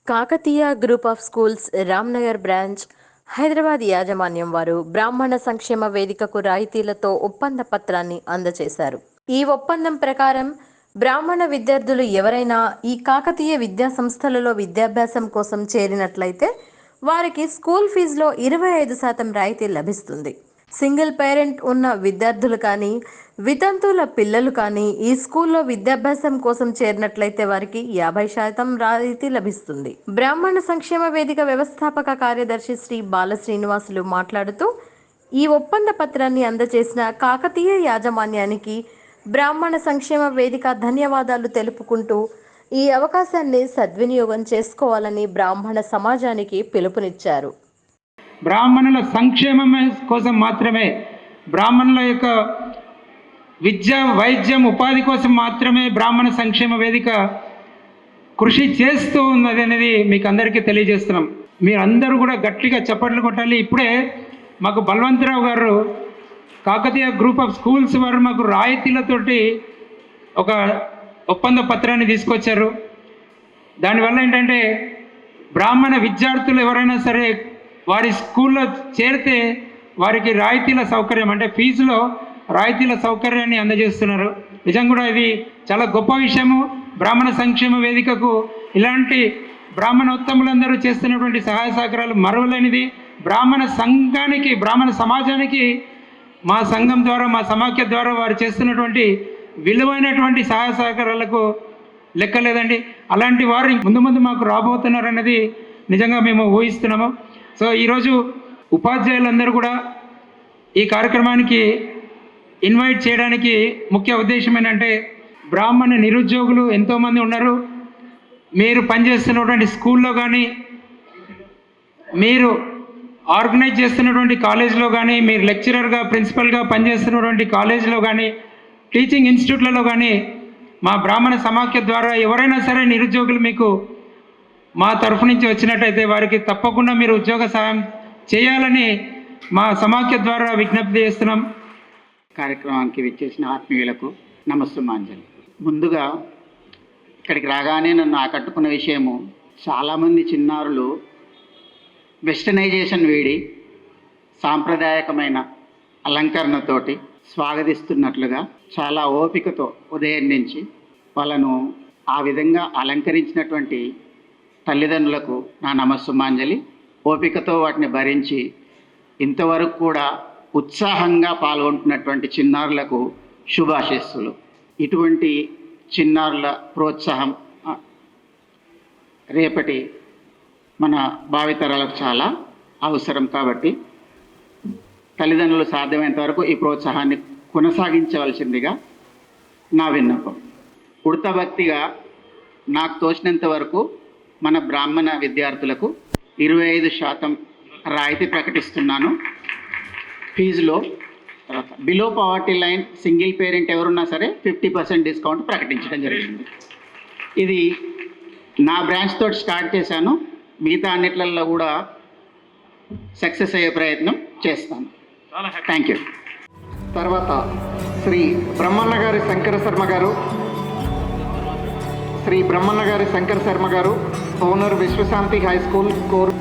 Kakatiya group of schools Ramnagar branch Hyderabad యాజమాన్యం వారు బ్రాహ్మణ సంక్షేమ వేదికకు రాయితీలతో ఒప్పంద పత్రాన్ని అందజేశారు. ఈ ఒప్పందం ప్రకారం బ్రాహ్మణ విద్యార్థులు ఎవరైనా ఈ కాకతీయ విద్యా సంస్థలలో విద్యాభ్యాసం కోసం చేరినట్లయితే వారికి స్కూల్ ఫీజులో 25% రాయితీ లభిస్తుంది. సింగిల్ పేరెంట్ ఉన్న విద్యార్థులు కానీ వితంతువుల పిల్లలు కానీ ఈ స్కూల్లో విద్యాభ్యాసం కోసం చేరినట్లయితే వారికి 50% రాయితీ లభిస్తుంది. బ్రాహ్మణ సంక్షేమ వేదిక వ్యవస్థాపక కార్యదర్శి శ్రీ బాల శ్రీనివాసులు మాట్లాడుతూ ఈ ఒప్పంద పత్రాన్ని అందజేసిన కాకతీయ యాజమాన్యానికి బ్రాహ్మణ సంక్షేమ వేదిక ధన్యవాదాలు తెలుపుకుంటూ ఈ అవకాశాన్ని సద్వినియోగం చేసుకోవాలని బ్రాహ్మణ సమాజానికి పిలుపునిచ్చారు. బ్రాహ్మణుల సంక్షేమం కోసం మాత్రమే, బ్రాహ్మణుల యొక్క విద్య వైద్యం ఉపాధి కోసం మాత్రమే బ్రాహ్మణ సంక్షేమ వేదిక కృషి చేస్తూ ఉన్నది అనేది మీకు అందరికీ తెలియజేస్తున్నాం. మీరందరూ కూడా గట్టిగా చప్పట్లు కొట్టాలి. ఇప్పుడే మాకు బల్వంతరావు గారు కాకతీయ గ్రూప్ ఆఫ్ స్కూల్స్ వారు మాకు రాయితీలతోటి ఒక ఒప్పంద పత్రాన్ని తీసుకొచ్చారు. దానివల్ల ఏంటంటే బ్రాహ్మణ విద్యార్థులు ఎవరైనా సరే వారి స్కూల్లో చేరితే వారికి రాయితీల సౌకర్యం, అంటే ఫీజులో రాయితీల సౌకర్యాన్ని అందజేస్తున్నారు. నిజంగా కూడా ఇది చాలా గొప్ప విషయము. బ్రాహ్మణ సంక్షేమ వేదికకు ఇలాంటి బ్రాహ్మణోత్తములందరూ చేస్తున్నటువంటి సహాయ సహకారాలు మరువలేనిది. బ్రాహ్మణ సంఘానికి, బ్రాహ్మణ సమాజానికి మా సంఘం ద్వారా, మా సమాఖ్య ద్వారా వారు చేస్తున్నటువంటి విలువైనటువంటి సహాయ సహకారాలకు లెక్కలేదండి. అలాంటి వారు ముందు ముందు మాకు రాబోతున్నారన్నది నిజంగా మేము ఊహిస్తున్నాము. సో ఈరోజు ఉపాధ్యాయులందరూ కూడా ఈ కార్యక్రమానికి ఇన్వైట్ చేయడానికి ముఖ్య ఉద్దేశం ఏంటంటే, బ్రాహ్మణ నిరుద్యోగులు ఎంతోమంది ఉన్నారు. మీరు పనిచేస్తున్నటువంటి స్కూల్లో కానీ, మీరు ఆర్గనైజ్ చేస్తున్నటువంటి కాలేజీలో కానీ, మీరు లెక్చరర్గా ప్రిన్సిపల్గా పనిచేస్తున్నటువంటి కాలేజీలో కానీ, టీచింగ్ ఇన్స్టిట్యూట్లలో కానీ మా బ్రాహ్మణ సమాఖ్య ద్వారా ఎవరైనా సరే నిరుద్యోగులు మీకు మా తరఫు నుంచి వచ్చినట్టయితే వారికి తప్పకుండా మీరు ఉద్యోగ సహాయం చేయాలని మా సమాఖ్య ద్వారా విజ్ఞప్తి చేస్తున్నాం. కార్యక్రమానికి విచ్చేసిన ఆత్మీయులకు నమస్సుమాంజలి. ముందుగా ఇక్కడికి రాగానే నన్ను ఆకట్టుకున్న విషయము, చాలామంది చిన్నారులు వెస్టర్నైజేషన్ వీడి సాంప్రదాయకమైన అలంకరణతోటి స్వాగతిస్తున్నట్లుగా చాలా ఓపికతో ఉదయం నుంచి వాళ్ళను ఆ విధంగా అలంకరించినటువంటి తల్లిదండ్రులకు నా నమస్సుమాంజలి. ఓపికతో వాటిని భరించి ఇంతవరకు కూడా ఉత్సాహంగా పాల్గొంటున్నటువంటి చిన్నారులకు శుభాశీస్సులు. ఇటువంటి చిన్నారుల ప్రోత్సాహం రేపటి మన భావితరాలకు చాలా అవసరం. కాబట్టి తల్లిదండ్రులు సాధ్యమైనంత వరకు ఈ ప్రోత్సాహాన్ని కొనసాగించవలసిందిగా నా విన్నపం. ఉడతభక్తిగా నాకు తోచినంత వరకు మన బ్రాహ్మణ విద్యార్థులకు 25% రాయితీ ప్రకటిస్తున్నాను ఫీజులో. తర్వాత below poverty line single parent ఎవరున్నా సరే 50% డిస్కౌంట్ ప్రకటించడం జరిగింది. ఇది నా బ్రాంచ్ తోటి స్టార్ట్ చేశాను. మిగతా అన్నిట్లలో కూడా సక్సెస్ అయ్యే ప్రయత్నం చేస్తాను. Thank you. తర్వాత శ్రీ బ్రహ్మన్న గారి శంకర శర్మ గారు, శ్రీ బ్రహ్మన్న గారి శంకర శర్మ గారు, ఓనర్ విశ్వశాంతి హై స్కూల్ కోర్.